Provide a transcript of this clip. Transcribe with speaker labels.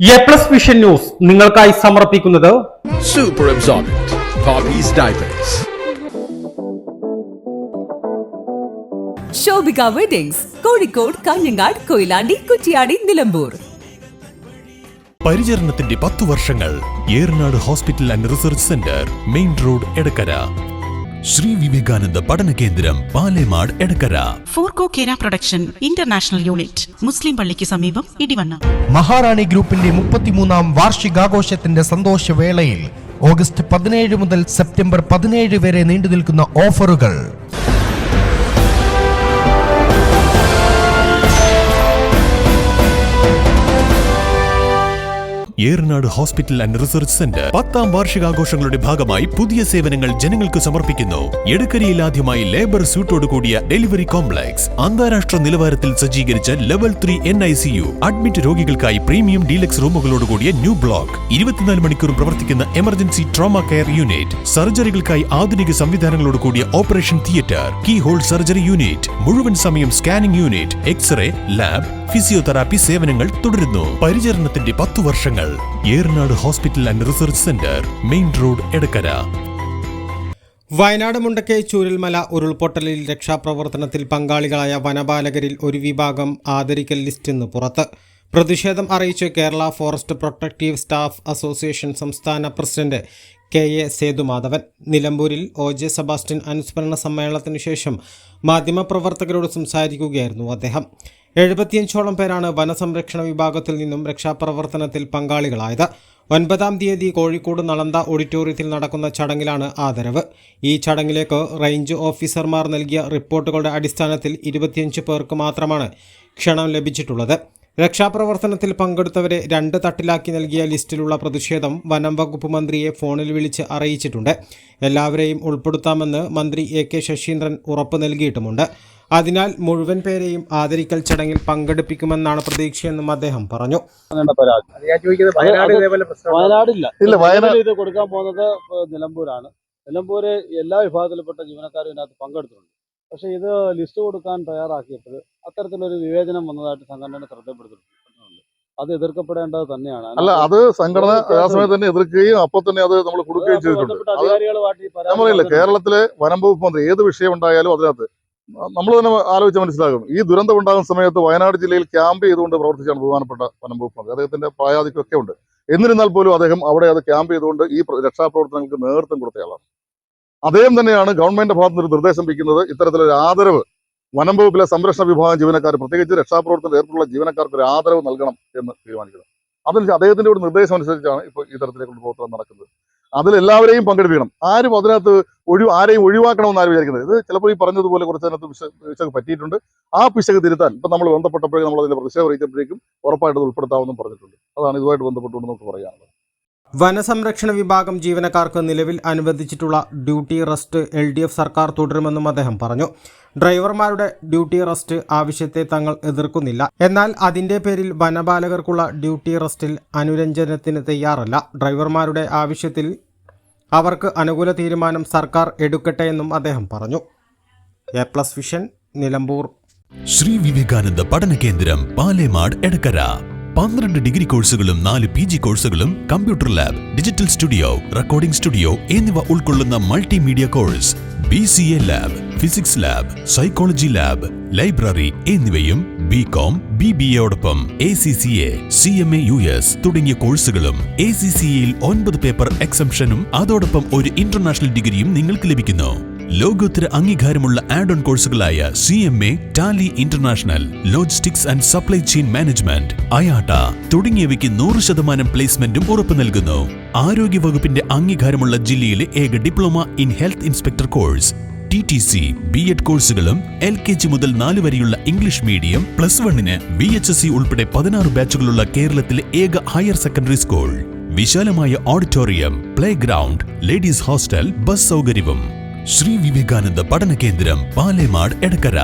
Speaker 1: A+ vision news നിങ്ങൾക്കായി സമർപ്പിക്കുന്നത്
Speaker 2: Super Absorbent Poppy's Diapers.
Speaker 3: Shobhika weddings Kozhikode, Kanhangad, Koyilandy, Kuttiady, Nilambur.
Speaker 4: പരിചരണത്തിന്റെ 10 വർഷങ്ങൾ. Eranad hospital and research centre, main road, Edakkara. Shri Vivekananda പഠന കേന്ദ്രം, പാലേമാട്, എടക്കര.
Speaker 5: ഫോർകോ കേര പ്രൊഡക്ഷൻ ഇന്റർനാഷണൽ യൂണിറ്റ്, മുസ്ലിം പള്ളിക്ക് സമീപം, ഇടിവണ്ണ.
Speaker 6: മഹാറാണി ഗ്രൂപ്പിന്റെ 33ാം വാർഷികാഘോഷത്തിന്റെ സന്തോഷവേളയിൽ ഓഗസ്റ്റ് 17 മുതൽ സെപ്റ്റംബർ 17 വരെ നീണ്ടുനിൽക്കുന്ന ഓഫറുകൾ.
Speaker 4: Eranad hospital and research centre 10ാം വാർഷികാഘോഷങ്ങളുടെ ഭാഗമായി പുതിയ സേവനങ്ങൾ ജനങ്ങൾക്ക് സമർപ്പിക്കുന്നു. എടക്കരയിൽ ആദ്യമായി ലേബർ സ്യൂട്ടോടുകൂടിയ ഡെലിവറി കോംപ്ലക്സ്, അന്താരാഷ്ട്ര നിലവാരത്തിൽ സജ്ജീകരിച്ച ലെവൽ 3 NICU, അഡ്മിറ്റ് രോഗികൾക്കായി പ്രീമിയം ഡീലക്സ് റൂമുകളോടുകൂടിയ ന്യൂ ബ്ലോക്ക്, 24 മണിക്കൂർ പ്രവർത്തിക്കുന്ന എമർജൻസി ട്രോമ കെയർ യൂണിറ്റ്, സർജറികൾക്കായി ആധുനിക സംവിധാനങ്ങളോട് കൂടിയ operation theatre, keyhole surgery unit, മുഴുവൻ സമയം scanning unit, x ray, lab, physiotherapy സേവനങ്ങൾ തുടരുന്നു. പരിചരണത്തിന്റെ 10 വർഷങ്ങൾ. Eranad hospital and research centre, main road, Edakkara.
Speaker 1: Wayanad Mundakkai Chooralmala ഉരുൾപൊട്ടലിൽ രക്ഷാപ്രവർത്തനത്തിൽ പങ്കാളികളായ വനപാലകരിൽ ഒരു വിഭാഗം ആദരിക്കൽ ലിസ്റ്റ് ഇന്ന് പുറത്ത്. പ്രതിഷേധം അറിയിച്ച് Kerala forest protective staff association സംസ്ഥാന പ്രസിഡന്റ് KA സേതുമാധവൻ. നിലമ്പൂരിൽ OJ സെബാസ്റ്റ്യൻ അനുസ്മരണ സമ്മേളനത്തിനു ശേഷം മാധ്യമപ്രവർത്തകരോട് സംസാരിക്കുകയായിരുന്നു അദ്ദേഹം. 75ഓളം പേരാണ് വനസംരക്ഷണ വിഭാഗത്തിൽ നിന്നും രക്ഷാപ്രവർത്തനത്തിൽ പങ്കാളികളായത്. 9-ാം തീയതി കോഴിക്കോട് നളന്ദ ഓഡിറ്റോറിയത്തിൽ നടക്കുന്ന ചടങ്ങിലാണ് ആദരവ്. ഈ ചടങ്ങിലേക്ക് റേഞ്ച് ഓഫീസർമാർ നൽകിയ റിപ്പോർട്ടുകളുടെ അടിസ്ഥാനത്തിൽ 25 പേർക്ക് മാത്രമാണ് ക്ഷണം ലഭിച്ചിട്ടുള്ളത്. രക്ഷാപ്രവർത്തനത്തിൽ പങ്കെടുത്തവരെ 2 തട്ടിലാക്കി നൽകിയ ലിസ്റ്റിലുള്ള പ്രതിഷേധം വനം വകുപ്പ് മന്ത്രിയെ ഫോണിൽ വിളിച്ച് അറിയിച്ചിട്ടുണ്ട്. എല്ലാവരെയും ഉൾപ്പെടുത്താമെന്ന് മന്ത്രി AK ശശീന്ദ്രൻ ഉറപ്പ് നൽകിയിട്ടുമുണ്ട്. അതിനാൽ മുഴുവൻ പേരെയും ആദരിക്കൽ ചടങ്ങിൽ പങ്കെടുപ്പിക്കുമെന്നാണ് പ്രതീക്ഷയെന്നും അദ്ദേഹം പറഞ്ഞു.
Speaker 7: വയനാട് ഇത് കൊടുക്കാൻ പോകുന്നത് നിലമ്പൂരാണ്. നിലമ്പൂര് എല്ലാ വിഭാഗത്തിൽപ്പെട്ട ജീവനക്കാരും ഇതിനകത്ത് പങ്കെടുത്തിട്ടുണ്ട്. പക്ഷേ ഇത് ലിസ്റ്റ് കൊടുക്കാൻ തയ്യാറാക്കിയപ്പോൾ അത്തരത്തിലൊരു വിവേചനം വന്നതായിട്ട് സംഘടന ശ്രദ്ധപ്പെടുത്തിയിട്ടുണ്ട്. അത് എതിർക്കപ്പെടേണ്ടത് തന്നെയാണ്.
Speaker 8: അല്ല, അത് സംഘടന ആ സമയത്ത് തന്നെ എതിർക്കുകയും അപ്പോൾ തന്നെ അത് നമ്മൾ കൊടുക്കുകയും ചെയ്തിട്ടുണ്ട്. നമ്മളല്ല, കേരളത്തിലെ വനം വകുപ്പ് മന്ത്രി ഏത് വിഷയം ഉണ്ടായാലും അതിനകത്ത് നമ്മൾ തന്നെ ആലോചിച്ച് മനസ്സിലാകും. ഈ ദുരന്തം ഉണ്ടാകുന്ന സമയത്ത് വയനാട് ജില്ലയിൽ ക്യാമ്പ് ചെയ്തുകൊണ്ട് പ്രവർത്തിച്ചാണ് ബഹുമാനപ്പെട്ട വനം വകുപ്പ് മന്ത്രി. അദ്ദേഹത്തിന്റെ പ്രായാധിക്യമൊക്കെ ഉണ്ട്. എന്നിരുന്നാൽ പോലും അദ്ദേഹം അവിടെ അത് ക്യാമ്പ് ചെയ്തുകൊണ്ട് ഈ രക്ഷാപ്രവർത്തനങ്ങൾക്ക് നേതൃത്വം കൊടുത്തയാളാണ്. അദ്ദേഹം തന്നെയാണ് ഗവൺമെന്റിന്റെ ഭാഗത്ത് നിന്ന് നിർദ്ദേശം വയ്ക്കുന്നത്. ഇത്തരത്തിലൊരു ആദരവ് വനം വകുപ്പിലെ സംരക്ഷണ വിഭാഗം ജീവനക്കാർ, പ്രത്യേകിച്ച് രക്ഷാപ്രവർത്തനത്തിൽ ഏർപ്പെട്ടുള്ള ജീവനക്കാർക്ക് ഒരു ആദരവ് നൽകണം എന്ന് തീരുമാനിക്കുന്നത്. അതിന് അദ്ദേഹത്തിന്റെ ഒരു നിർദ്ദേശം അനുസരിച്ചാണ് ഇപ്പോൾ ഈ തരത്തിലേക്കുള്ള പ്രവർത്തനം നടക്കുന്നത്. അതിലെല്ലാവരെയും പങ്കെടുപ്പിക്കണം. ആരും അതിനകത്ത് ആരെയും ഒഴിവാക്കണമെന്ന് ആരും വിചാരിക്കുന്നത്. ഇത് ചിലപ്പോൾ ഈ പറഞ്ഞതുപോലെ കുറച്ചതിനകത്ത് പിശക് പറ്റിയിട്ടുണ്ട്. ആ പിശക് തിരുത്താൻ ഇപ്പം നമ്മൾ ബന്ധപ്പെട്ടപ്പോഴേക്കും നമ്മൾ അതിന്റെ പ്രതിഷേധം അറിയിച്ചപ്പോഴേക്കും ഉറപ്പായിട്ട് ഉൾപ്പെടുത്താമെന്നും പറഞ്ഞിട്ടുണ്ട്. അതാണ് ഇതുമായിട്ട് ബന്ധപ്പെട്ടുകൊണ്ട് നമുക്ക് പറയാനുള്ളത്.
Speaker 1: വനസംരക്ഷണ വിഭാഗം ജീവനക്കാർക്ക് നിലവിൽ അനുവദിച്ചിട്ടുള്ള ഡ്യൂട്ടി റെസ്റ്റ് LDF സർക്കാർ തുടരുമെന്നും അദ്ദേഹം പറഞ്ഞു. ഡ്രൈവർമാരുടെ ഡ്യൂട്ടി റെസ്റ്റ് ആവശ്യത്തെ തങ്ങൾ എതിർക്കുന്നില്ല. എന്നാൽ അതിന്റെ പേരിൽ വനപാലകർക്കുള്ള ഡ്യൂട്ടി റെസ്റ്റിൽ അനുരഞ്ജനത്തിന് തയ്യാറല്ല. ഡ്രൈവർമാരുടെ ആവശ്യത്തിൽ അവർക്ക് അനുകൂല തീരുമാനം സർക്കാർ എടുക്കട്ടെ എന്നും അദ്ദേഹം പറഞ്ഞു. എ+ വിഷൻ, നിലമ്പൂർ.
Speaker 4: ശ്രീ വിവേകാനന്ദ പഠന കേന്ദ്രം, പാലേമാട്, എടക്കര. 12 ഡിഗ്രി കോഴ്സുകളും 4 PG കോഴ്സുകളും, computer lab, digital studio, recording studio എന്നിവ ഉൾക്കൊള്ളുന്ന multimedia course, BCA lab, physics lab, psychology lab, library എന്നിവയും BCom BBAയോടൊപ്പം ACCA, CMA US തുടങ്ങിയ കോഴ്സുകളും. ACCAയിൽ 9 പേപ്പർ എക്സംഷനും അതോടൊപ്പം ഒരു ഇന്റർനാഷണൽ ഡിഗ്രിയും നിങ്ങൾക്ക് ലഭിക്കുന്നു. ലോകോത്തര അംഗീകാരമുള്ള ആഡ് ഓൺ കോഴ്സുകളായ CMA, Tally international, logistics and supply chain management, IATA തുടങ്ങിയവയ്ക്ക് 100% പ്ലേസ്മെന്റും ഉറപ്പു നൽകുന്നു. ആരോഗ്യ വകുപ്പിന്റെ അംഗീകാരമുള്ള ജില്ലയിലെ ഏക diploma in health inspector course, TTC B.Ed കോഴ്സുകളും, LKG മുതൽ 4 വരെയുള്ള ഇംഗ്ലീഷ് മീഡിയം, +1-ന് VHSC ഉൾപ്പെടെ 16 ബാച്ചുകളുള്ള കേരളത്തിലെ ഏക ഹയർ സെക്കൻഡറി സ്കൂൾ. വിശാലമായ auditorium, play ground, ladies hostel, bus സൗകര്യവും. ശ്രീ വിവേകാനന്ദ പഠന കേന്ദ്രം, പാലേമാട്, എടക്കര.